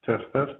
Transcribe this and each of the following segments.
Test, test.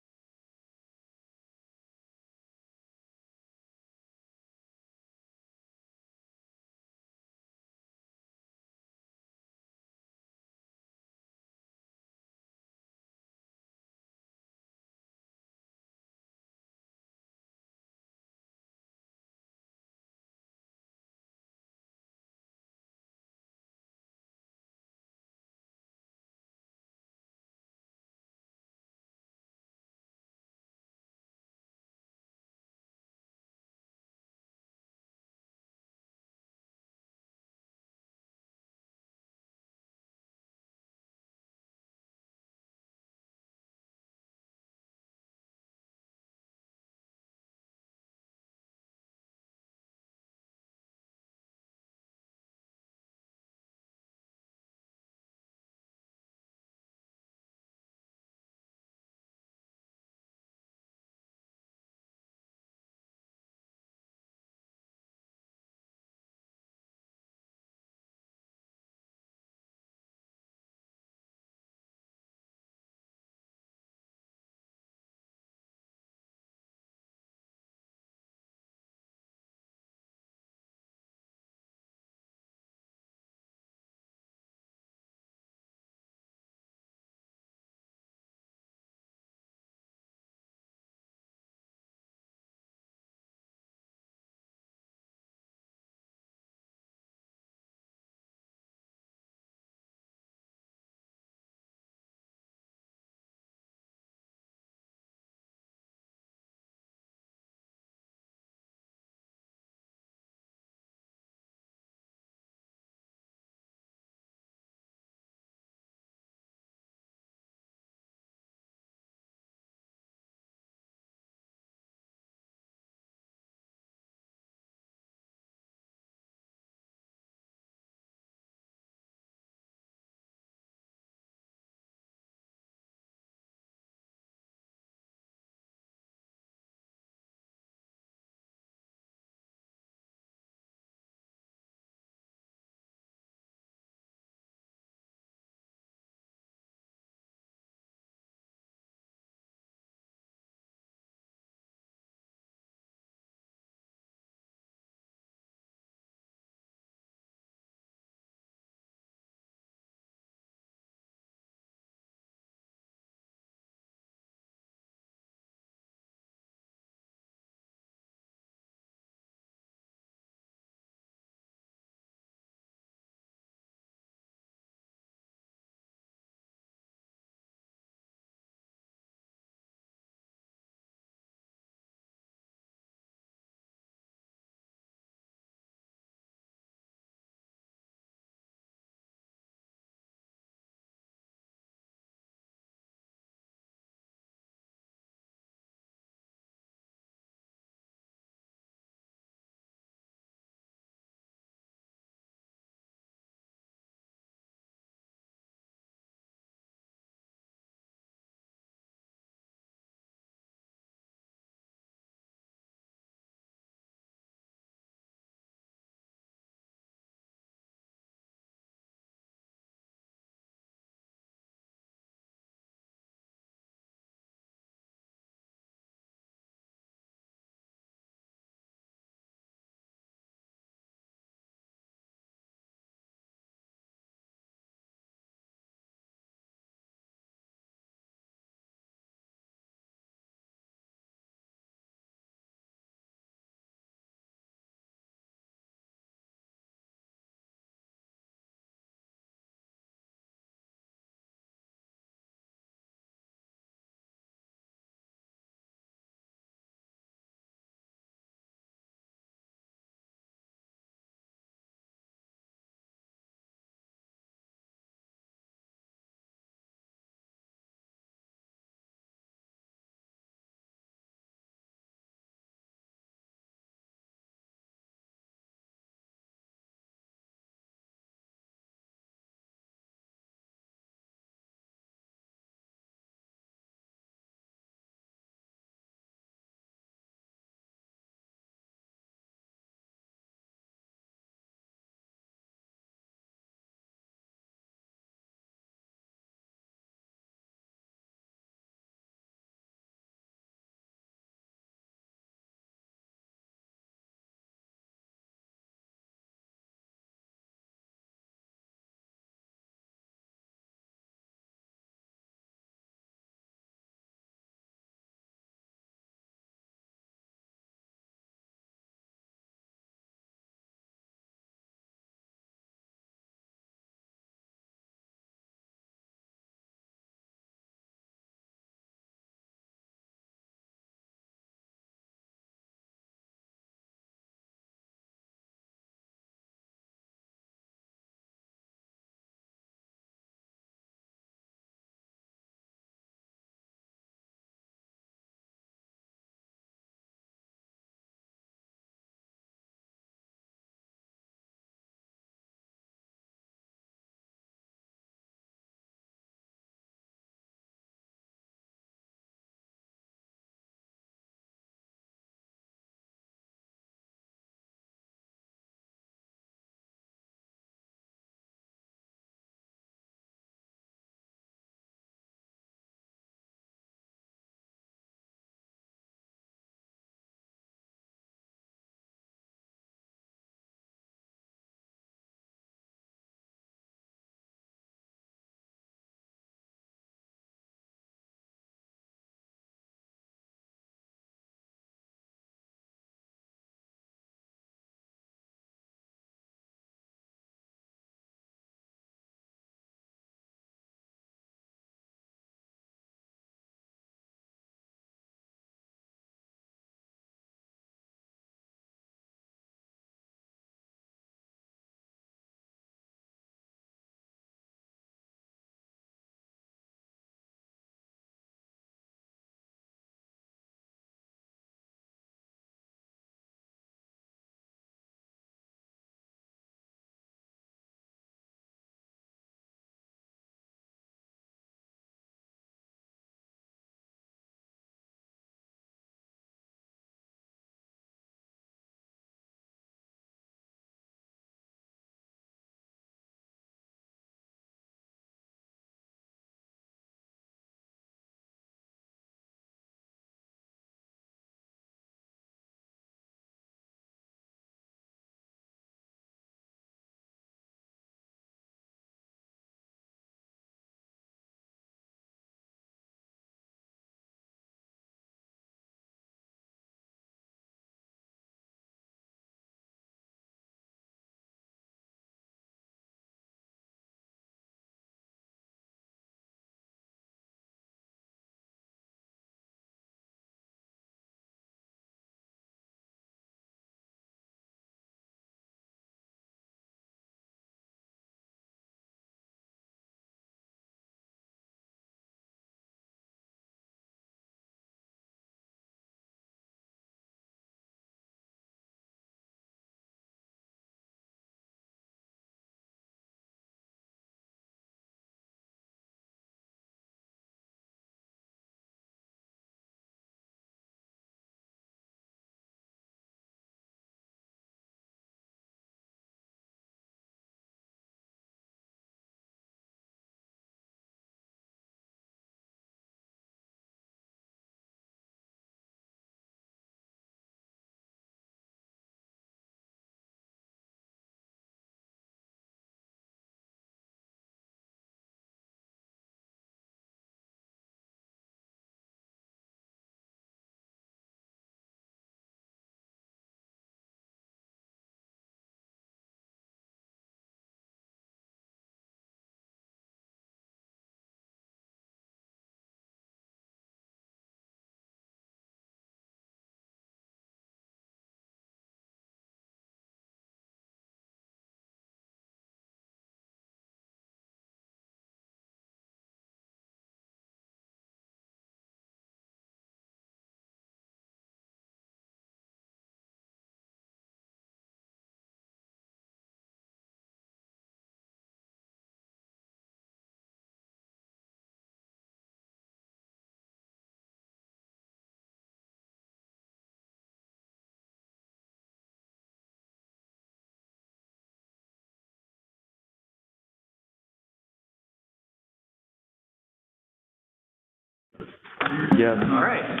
Yes. All right.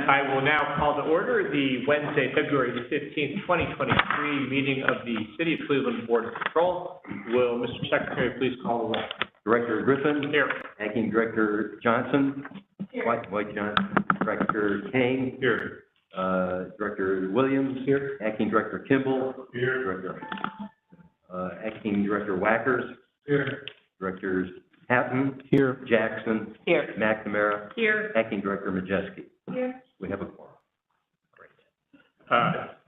I will now call to order the Wednesday, February 15th, 2023 meeting of the City of Cleveland Board of Control. Will Mr. Secretary please call the roll? Director Griffin. Here. Acting Director Johnson. Here. White Johnson. Director Kane. Here. Director Williams. Here. Acting Director Kimball. Here. Acting Director Wackers. Here. Directors Hatton. Here. Jackson. Here. McNamara. Here. Acting Director Majeski. Here. We have a quorum.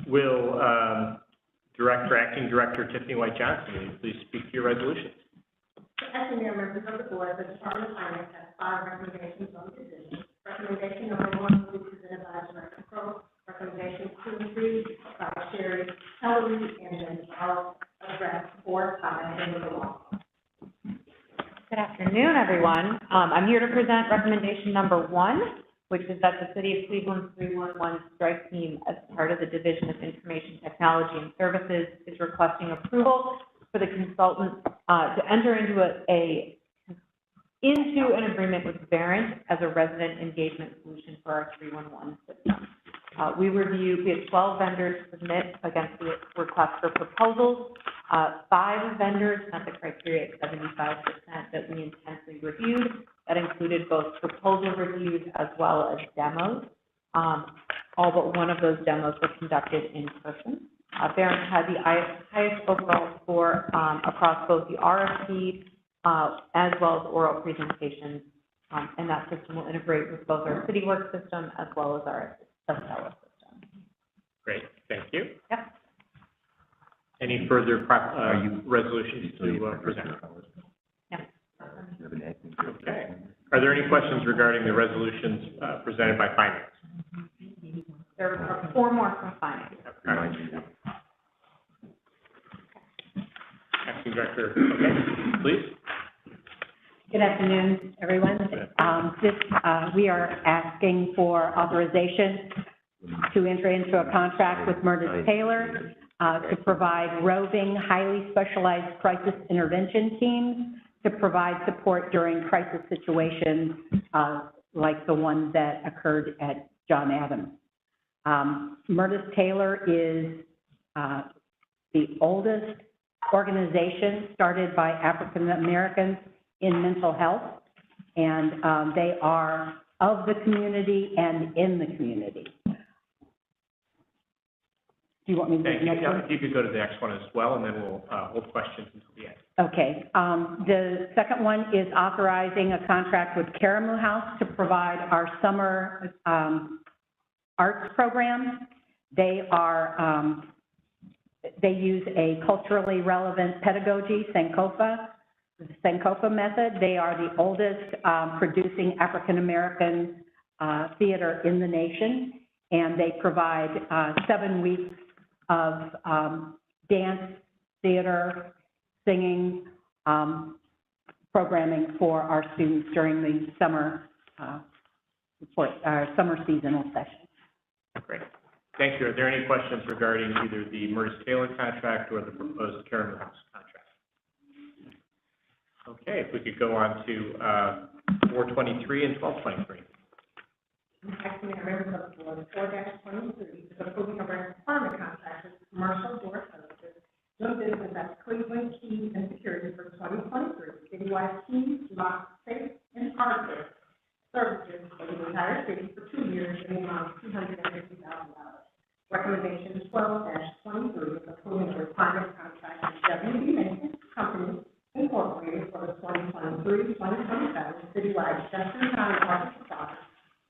Will Acting Director Tiffany White Johnson, will you please speak to your resolutions? As the mayor, members of the board, the Department of Finance has 5 recommendations on the decision. Recommendation number 1 will be presented by Director Crowe. Recommendations 2 and 3 by Sherry Hillary, and then I'll address 4, 5, and the law. Good afternoon, everyone. I'm here to present recommendation number 1, which is that the City of Cleveland 311 strike team, as part of the Division of Information Technology and Services, is requesting approval for the consultant to enter into an agreement with Verint as a resident engagement solution for our 311 system. We have 12 vendors submit against the request for proposals. 5 vendors met the criteria at 75% that we intensely reviewed. That included both proposal reviews as well as demos. All but one of those demos were conducted in person. Verint had the highest overall score across both the RFP as well as oral presentations, and that system will integrate with both our CityWorks system as well as our Acela system. Great, thank you. Yep. Any further resolutions to present? Yeah. Okay. Are there any questions regarding the resolutions presented by Finance? There are 4 more from Finance. Acting Director, okay, please. Good afternoon, everyone. We are asking for authorization to enter into a contract with Murtis Taylor to provide roving, highly specialized crisis intervention teams to provide support during crisis situations like the one that occurred at John Adams. Murtis Taylor is the oldest organization started by African Americans in mental health, and they are of the community and in the community. Do you want me to Thank do the next one? you. If you could go to the next one as well, and then we'll hold questions until the end. Okay. The second one is authorizing a contract with Karamu House to provide our summer arts program. They use a culturally relevant pedagogy, Sankofa, the Sankofa method. They are the oldest producing African American theater in the nation, and they provide 7 weeks of dance, theater, singing, programming for our students during the summer seasonal session. Great. Thank you. Are there any questions regarding either the Murtis Taylor contract or the proposed Karamu House contract? Okay, if we could go on to 423 and 1223. Acting members of the board, 4-23 is approving a requirement contract with Commercial Door Services doing business at Cleveland Keys and Security for 2023. Citywide keys, lock, safe, and hardware services for the entire city for 2 years in the amount of $250,000. Recommendation 12-23 is approving a requirement contract with WB Maintenance Company Incorporated for the 2023-2027 citywide just-in-time office supplies,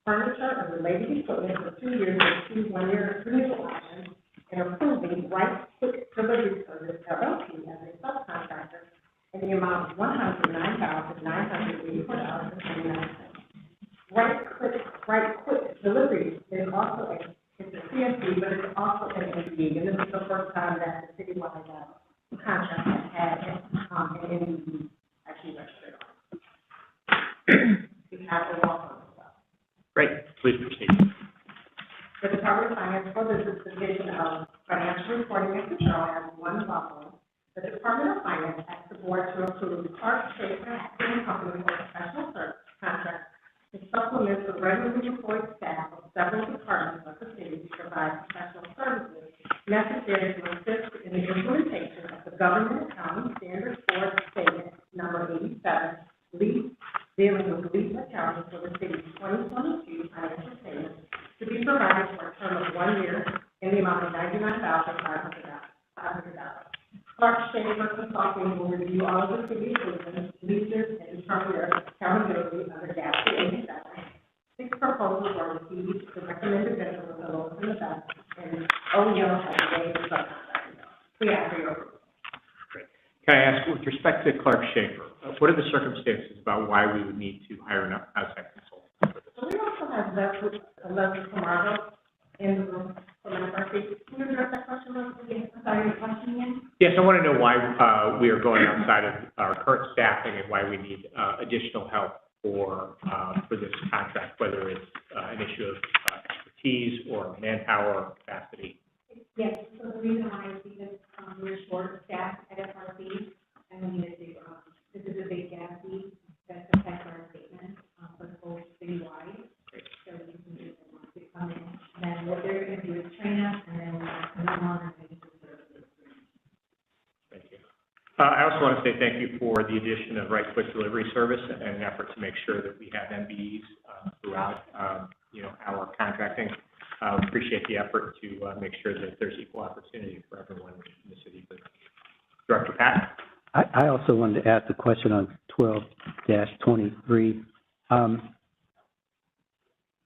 furniture, and related equipment for 2 years with 2 one-year renewal options, and approving Right Quick Delivery Service LLC as a subcontractor in the amount of $109,984.29. Right Quick Delivery is also it's a CSD, but it's also an NDE, and this is the first time that the citywide contract has had an NDE actually registered on. We have the law firm as well. Great. Please proceed. The Department of Finance for the Division of Financial Reporting and Control has 1 following. The Department of Finance asks the board to approve Clark Schaefer Acting Company for professional service contract to supplement the regularly employed staff of several departments of the city to provide professional services necessary to assist in the implementation of the Government Accounting Standards Board Statement Number 87, lease, dealing with lease accounting for the city's 2022 financial statements, to be provided for a term of 1 year in the amount of $99,500. Clark Schaefer Consulting will review all of the city improvements, leases, and determine their accountability under GASB 87. 6 proposals were received. The recommended vendor was the lowest and the best, and OEO has waived the subcontract. We ask for your approval. Great. Can I ask, with respect to Clark Schaefer, what are the circumstances about why we would need to hire an outside consultant for this? So we also have Leslie Camargo in the room from McCarthy. Can you address that question, Leslie? I'm sorry, your question again? Yes, I want to know why we are going outside of our current staffing and why we need additional help for this contract, whether it's an issue of expertise or manpower capacity. Yes, so the reason why is because we're short staffed at FRC, and we needed to, this is a big gap fee that affects our statement for the whole citywide. So we can use them to come in, and then what they're going to do is train us, and then we'll move on and make the services. Thank you. I also want to say thank you for the addition of Right Quick Delivery Service and an effort to make sure that we have MBEs throughout, our contracting. Appreciate the effort to make sure that there's equal opportunity for everyone in the city. Director Pat? I also wanted to ask a question on 12-23.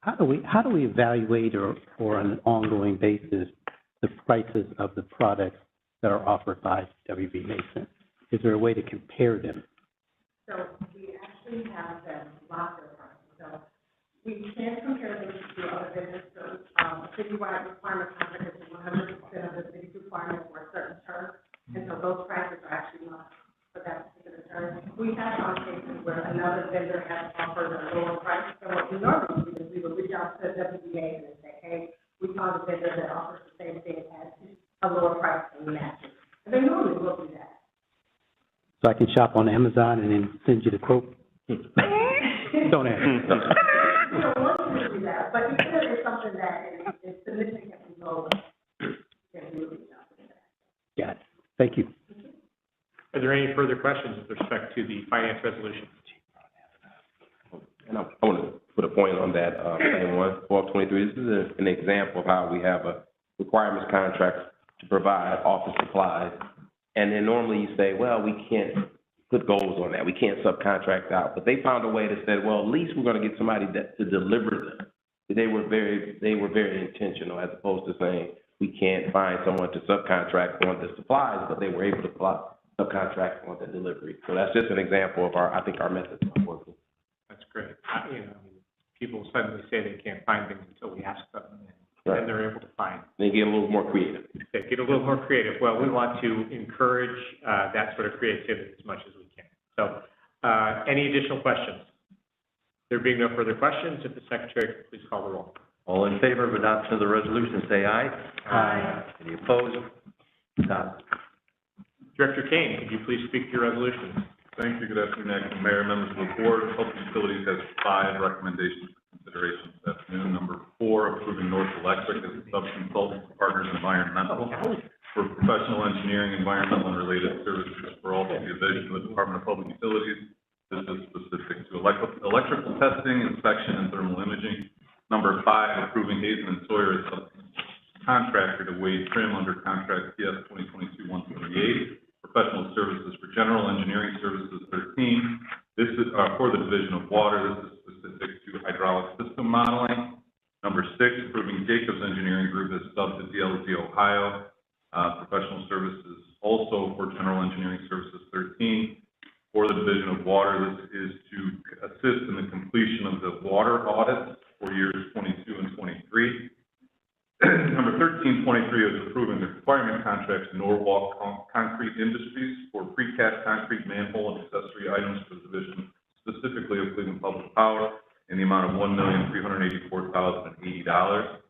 How do we evaluate or on an ongoing basis the prices of the products that are offered by WB Mason? Is there a way to compare them? So we actually have them locked their prices. So we can't compare them to other businesses. Citywide requirement contract is 100% of the city's requirement for a certain term, and so those prices are actually locked for that particular term. We have some cases where another vendor has offered a lower price. So what we normally do is we would reach out to WBA and say, hey, we found a vendor that offers the same thing at a lower price and we match it. And they normally will do that. So I can shop on Amazon and then send you the quote? Don't answer. We don't want you to do that, but if there is something that is significantly lower, then we will reach out to that. Got it. Thank you. Are there any further questions with respect to the finance resolution? And I want to put a point on that, same one, 1223. This is an example of how we have a requirements contract to provide office supplies. And then normally you say, well, we can't put goals on that. We can't subcontract out. But they found a way to say, well, at least we're going to get somebody to deliver them. They were very intentional, as opposed to saying we can't find someone to subcontract on the supplies, but they were able to subcontract on the delivery. So that's just an example of our methods of working. That's great. People suddenly say they can't find things until we ask them, and Right. then they're able to find. They get a little more creative. They get a little more creative. Well, we want to encourage that sort of creativity as much as we can. So, any additional questions? There being no further questions, if the secretary could please call the roll. All in favor of adoption of the resolution, say aye. Aye. Any opposed? Adopted. Director Kane, could you please speak to your resolution? Thank you. Good afternoon, Acting Mayor, members of the board. Public Utilities has 5 recommendations for consideration this afternoon. Number 4, approving North Electric as a subconsultant for Partners Environmental for professional engineering, environmental, and related services for all city divisions of the Department of Public Utilities. This is specific to electrical testing, inspection, and thermal imaging. Number 5, approving Hazen and Sawyer as subcontractor to Wade Trim under contract PS 2022-138. Professional services for general engineering services 13. This is for the Division of Water. This is specific to hydraulic system modeling. Number 6, approving Jacobs Engineering Group as sub to DLZ Ohio. Professional services also for general engineering services 13. For the Division of Water, this is to assist in the completion of the water audits for years 22 and 23. Number 1323 is approving the requirement contracts Norwalk Concrete Industries for precast concrete manhole and accessory items for the division, specifically of Cleveland Public Power, in the amount of $1,384,080.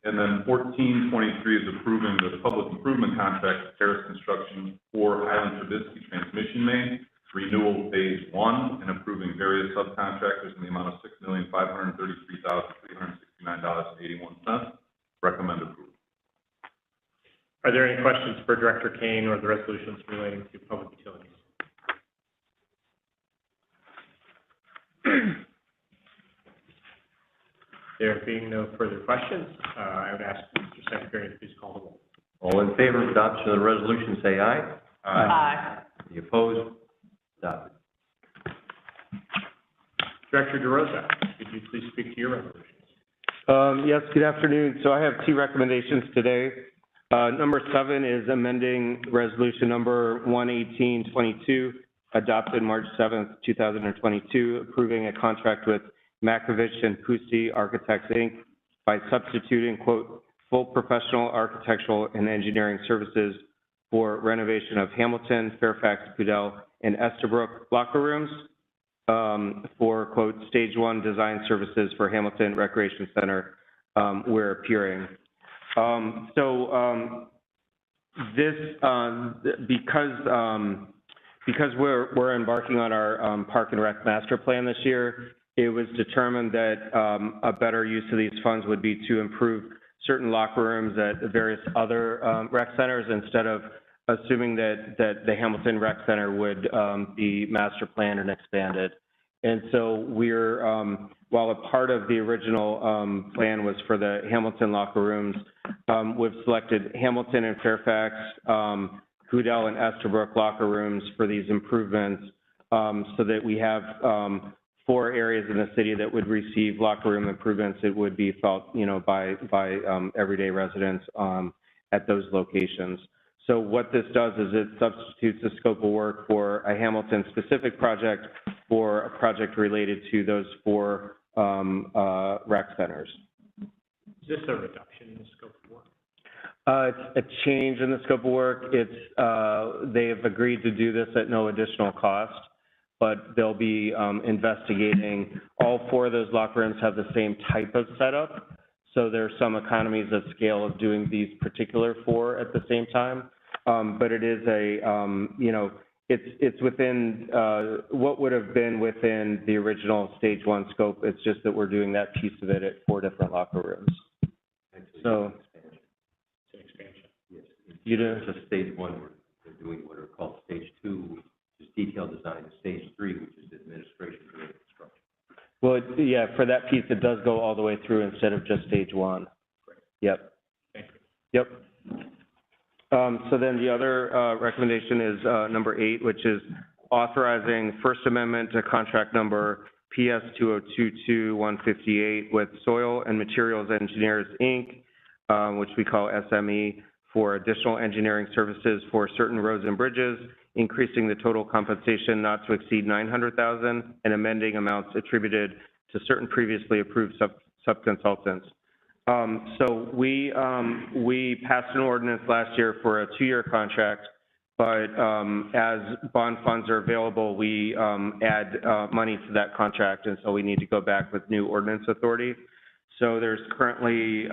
And then 1423 is approving the public improvement contract, Terrace Construction for Highland Trubisky Transmission Main. renewal phase one and approving various subcontractors in the amount of $6,533,369.81. Recommend approval. Are there any questions for Director Kane or the resolutions relating to public utilities? There being no further questions, I would ask Mr. Secretary to please call the roll. All in favor of adoption of the resolution, say aye. Aye. Any opposed? Adopted. Director DeRosa, could you please speak to your resolutions? Yes, good afternoon. So I have two recommendations today. Number 7 is amending resolution number 11822, adopted March 7th, 2022, approving a contract with Makovich and Pusti Architects, Inc. by substituting, quote, full professional architectural and engineering services for renovation of Hamilton, Fairfax, Pudell, and Estabrook locker rooms, for, quote, stage 1 design services for Hamilton Recreation Center, where appearing. Because we're embarking on our Park and Rec master plan this year, it was determined that a better use of these funds would be to improve certain locker rooms at various other rec centers instead of assuming that the Hamilton Rec Center would be master planned and expanded. And so we're, while a part of the original plan was for the Hamilton locker rooms, we've selected Hamilton and Fairfax, Pudell and Estabrook locker rooms for these improvements, so that we have 4 areas in the city that would receive locker room improvements. It would be felt, by everyday residents at those locations. So what this does is it substitutes the scope of work for a Hamilton-specific project for a project related to those 4 rec centers. Is this a reduction in the scope of work? It's a change in the scope of work. They have agreed to do this at no additional cost, but they'll be investigating. All 4 of those locker rooms have the same type of setup, so there's some economies of scale of doing these particular 4 at the same time. But it is it's within what would have been within the original stage 1 scope. It's just that we're doing that piece of it at 4 different locker rooms. So. It's an expansion. Yes. You do? It's just stage 1, they're doing what are called stage 2, which is detailed design, and stage 3, which is administration during construction. Well, yeah, for that piece, it does go all the way through instead of just stage 1. Great. Yep. Thank you. Yep. So then the other recommendation is number 8, which is authorizing First Amendment to contract number PS 2022-158 with Soil and Materials Engineers, Inc., which we call SME, for additional engineering services for certain roads and bridges, increasing the total compensation not to exceed $900,000 and amending amounts attributed to certain previously approved subconsultants. So we passed an ordinance last year for a 2-year contract, but as bond funds are available, we add money to that contract, and so we need to go back with new ordinance authority. So there's currently,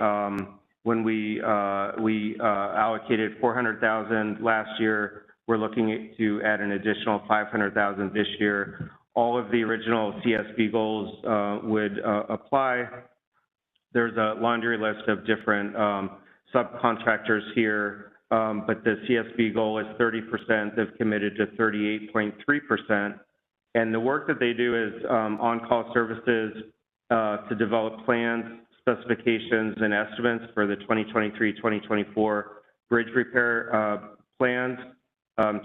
when we allocated $400,000 last year, we're looking to add an additional $500,000 this year. All of the original CSB goals would apply. There's a laundry list of different subcontractors here, but the CSB goal is 30%. They've committed to 38.3%. And the work that they do is on-call services to develop plans, specifications, and estimates for the 2023-2024 bridge repair plans,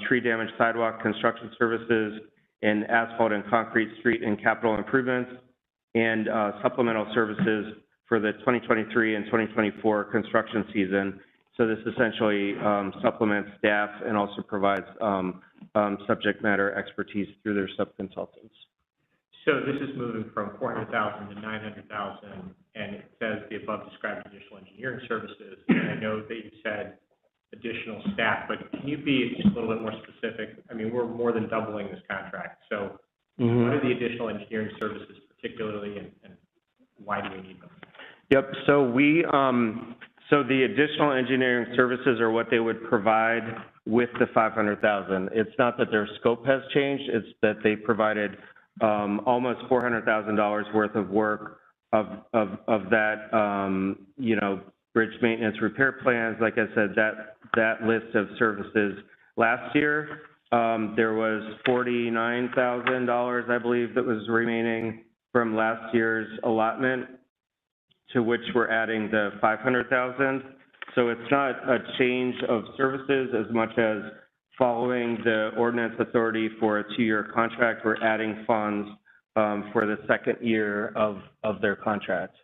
tree damage sidewalk construction services, and asphalt and concrete street and capital improvements, and supplemental services for the 2023 and 2024 construction season. So this essentially supplements staff and also provides subject matter expertise through their subconsultants. So this is moving from $400,000 to $900,000, and it says the above described additional engineering services. And I know that you said additional staff, but can you be just a little bit more specific? I mean, we're more than doubling this contract. So what are the additional engineering services particularly, and why do we need them? Yep. So we So the additional engineering services are what they would provide with the 500,000. It's not that their scope has changed, it's that they provided almost $400,000 worth of work of that, you know, bridge maintenance repair plans. Like I said, that list of services. Last year, there was $49,000, I believe, that was remaining from last year's allotment, to which we're adding the 500,000. So it's not a change of services as much as following the ordinance authority for a 2-year contract, we're adding funds for the second year of their contract.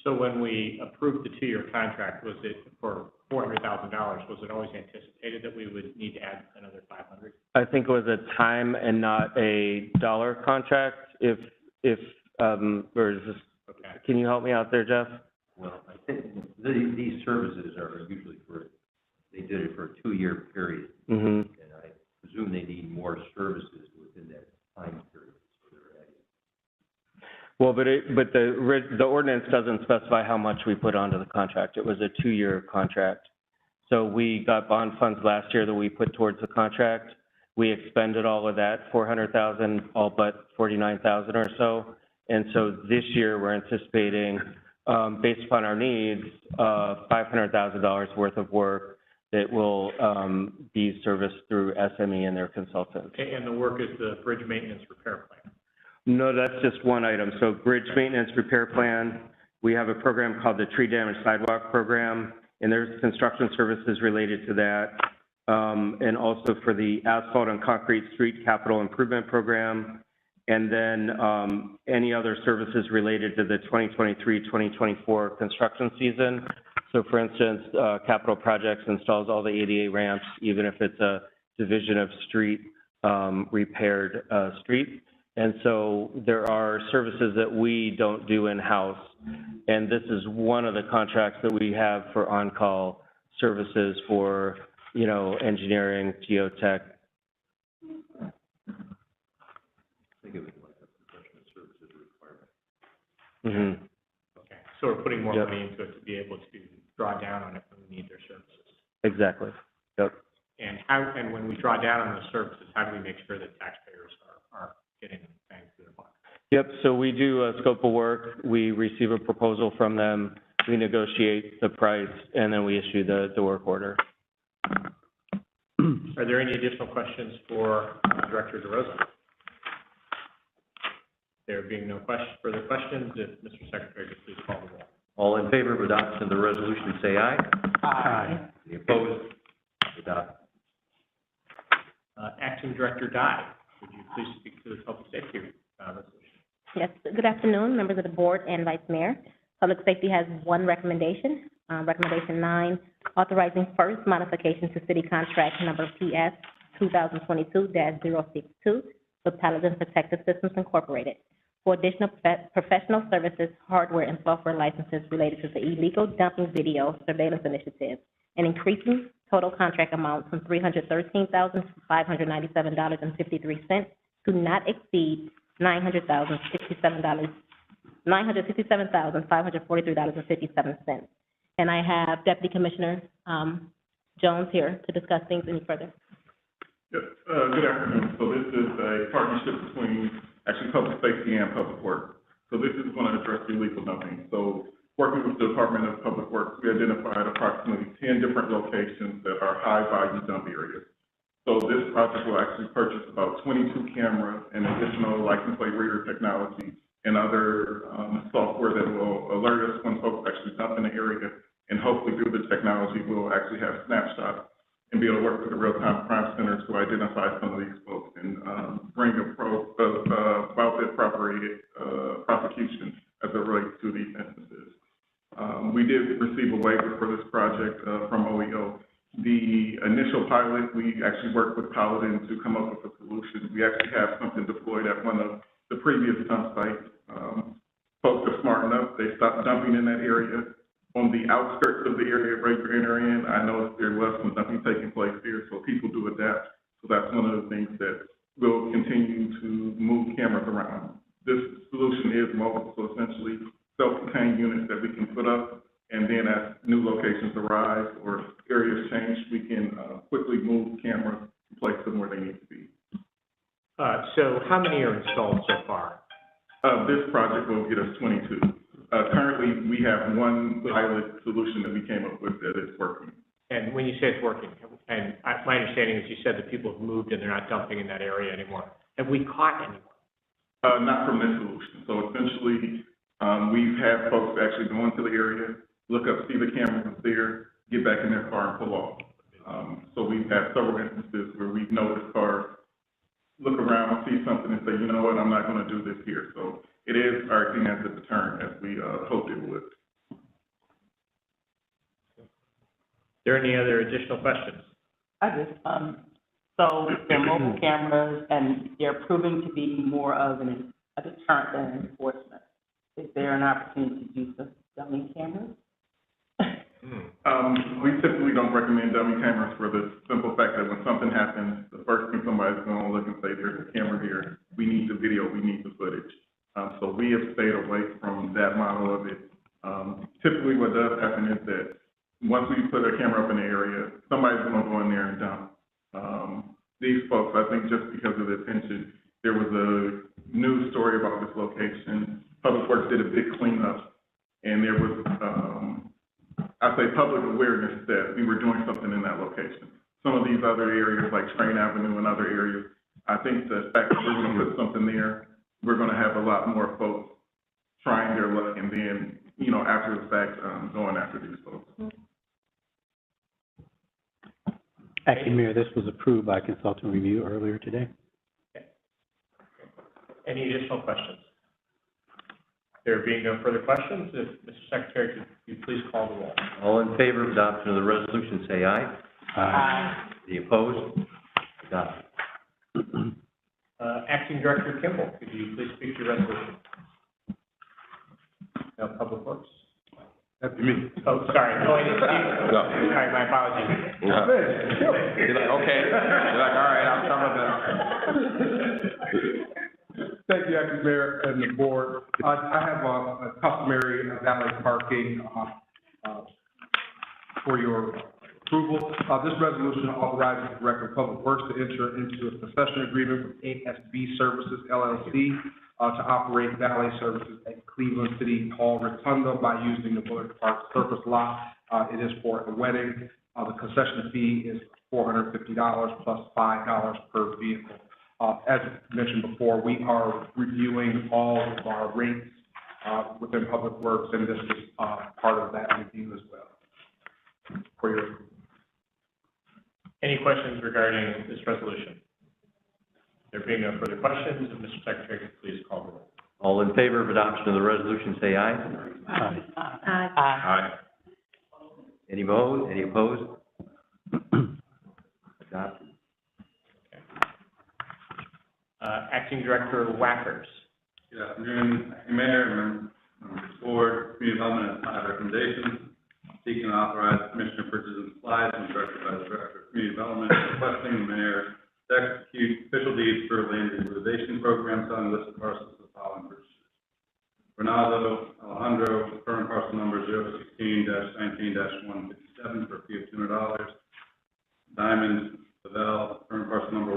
So when we approved the 2-year contract, was it for $400,000? Was it always anticipated that we would need to add another 500? I think it was a time and not a dollar contract. If or is this, Okay. can you help me out there, Jeff? Well, I think these services are usually they did it for a 2-year period, Mm-hmm. and I presume they need more services within that time period, so they're adding. Well, but the ordinance doesn't specify how much we put onto the contract. It was a 2-year contract. So we got bond funds last year that we put towards the contract. We expended all of that, 400,000, all but 49,000 or so. And so this year we're anticipating, based upon our needs, $500,000 worth of work that will be serviced through SME and their consultants. Okay, and the work is the bridge maintenance repair plan. No, that's just one item. So bridge maintenance repair plan, we have a program called the Tree Damage Sidewalk Program, and there's construction services related to that. And also for the Asphalt and Concrete Street Capital Improvement Program, and then any other services related to the 2023-2024 construction season. So for instance, Capital Projects installs all the ADA ramps, even if it's a division of street repaired street. And so there are services that we don't do in-house, and this is one of the contracts that we have for on-call services for, you know, engineering, geotech. Think of it like a professional services requirement. Mm-hmm. Okay, so we're putting more Yep. money into it to be able to draw down on it when we need their services. Exactly. Yep. And when we draw down on those services, how do we make sure that taxpayers are getting bang for their buck? Yep, so we do a scope of work, we receive a proposal from them, we negotiate the price, and then we issue the work order. Are there any additional questions for Director DeRosa? There being no further questions, if Mr. Secretary could please call the roll. All in favor of adoption of the resolution, say aye. Aye. Any opposed? Adopted. Acting Director Dye, would you please speak to the public safety resolution? Yes, good afternoon, members of the board and vice mayor. Public safety has one recommendation, recommendation 9, authorizing first modification to city contract number PS 2022-062 with Paladin Protective Systems Incorporated for additional professional services, hardware, and software licenses related to the illegal dumping video surveillance initiative, and increasing total contract amount from $313,597.53 to not exceed $967,543.57. And I have Deputy Commissioner Jones here to discuss things any further. Yep, good afternoon. So this is a partnership between actually public safety and public works. So this is going to address illegal dumping. So working with the Department of Public Works, we identified approximately 10 different locations that are high-value dump areas. So this project will actually purchase about 22 cameras and additional license plate reader technology and other software that will alert us when folks actually dump in the area. And hopefully through the technology, we'll actually have snapshots and be able to work with the real-time crime centers to identify some of these folks and bring about their proper prosecution as it relates to these instances. We did receive a waiver for this project from OEO. The initial pilot, we actually worked with Paladin to come up with a solution. We actually have something deployed at one of the previous dump sites. Folks are smart enough, they stopped dumping in that area. On the outskirts of the area right you're entering, I noticed there was some dumping taking place here, so people do adapt. So that's one of the things that will continue to move cameras around. This solution is mobile, so essentially self-contained units that we can put up, and then as new we can, quickly move cameras and place them where they need to be. So how many are installed so far? This project will get us 22. Currently, we have one pilot solution that we came up with that is working. And when you say it's working, and my understanding is you said that people have moved and they're not dumping in that area anymore. Have we caught anyone? Not from this solution. So essentially, we've had folks actually go into the area, look up, see the cameras there, get back in their car and pull off. So we've had several instances where we've noticed cars look around, see something and say, you know what, I'm not gonna do this here. So it is acting as a deterrent as we, hoped it would. Are there any other additional questions? So they're mobile cameras and they're proving to be more of a deterrent than enforcement. Is there an opportunity to use the dummy cameras? We typically don't recommend dummy cameras for the simple fact that when something happens, the first thing somebody's gonna look and say, there's a camera here, we need the video, we need the footage. So we have stayed away from that model of it. Typically what does happen is that once we put a camera up in the area, somebody's gonna go in there and dump. These folks, I think just because of the attention, there was a news story about this location. Public Works did a big cleanup, and there was, I say public awareness that we were doing something in that location. Some of these other areas, like Train Avenue and other areas, I think the fact that we're gonna put something there, we're gonna have a lot more folks trying their luck and then, you know, after the fact, going after these folks. Acting Mayor, this was approved by consultant review earlier today. Any additional questions? There being no further questions, if Mr. Secretary, could you please call the roll? All in favor of adoption of the resolution, say aye. Aye. Any opposed? Adopted. Acting Director Kimball, could you please speak to your resolution? No, Public Works. That'd be me. Oh, sorry, no, I didn't see you. No. Sorry, my apologies. Yeah. You're like, okay. You're like, all right, I'll try my best. Thank you, Acting Mayor and the board. I have a customary valet parking for your approval. This resolution authorizes the Director of Public Works to enter into a concession agreement with ASB Services LLC to operate valet services at Cleveland City Hall Rotunda by using the Bullard Park surface lot. It is for a wedding. The concession fee is $450 plus $5 per vehicle. As mentioned before, we are reviewing all of our rates within Public Works, and this is part of that review as well. For your approval. Any questions regarding this resolution? There being no further questions, if Mr. Secretary could please call the roll. All in favor of adoption of the resolution, say aye. Aye. Aye. Any opposed? Any opposed? Adopted. Acting Director Wackers. Good afternoon, Acting Mayor, members of the board. Community Development has five recommendations. Seeking to authorize Commissioner purchases and supplies and directed by the Director of Community Development, requesting the mayor to execute official deeds for land utilization program selling listed parcels of the following purchases. Ronaldo Alejandro, current parcel number 016-19-157 for a fee of $200. Diamond Lavelle, current parcel number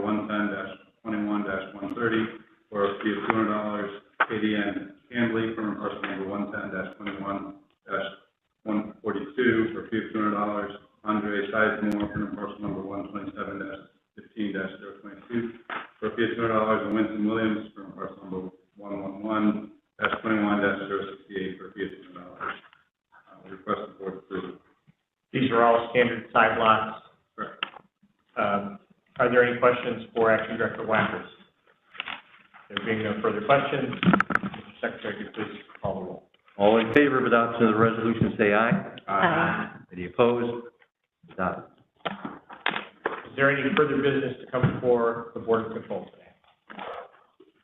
110-21-130 for a fee of $200. KDN Cambley, current parcel number 110-21-142 for a fee of $200. Andre Sizemore, current parcel number 127-15-022 for a fee of $200. And Winston Williams, current parcel number 111-21-068 for a fee of $200. Request the board approval. These are all standard side lots. Correct. Are there any questions for Acting Director Wackers? There being no further questions, Mr. Secretary, could you please call the roll? All in favor of adoption of the resolution, say aye. Aye. Any opposed? Adopted. Is there any further business to come before the Board of Control today?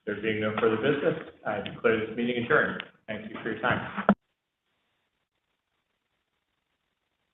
There being no further business, I declare this meeting adjourned. Thank you for your time.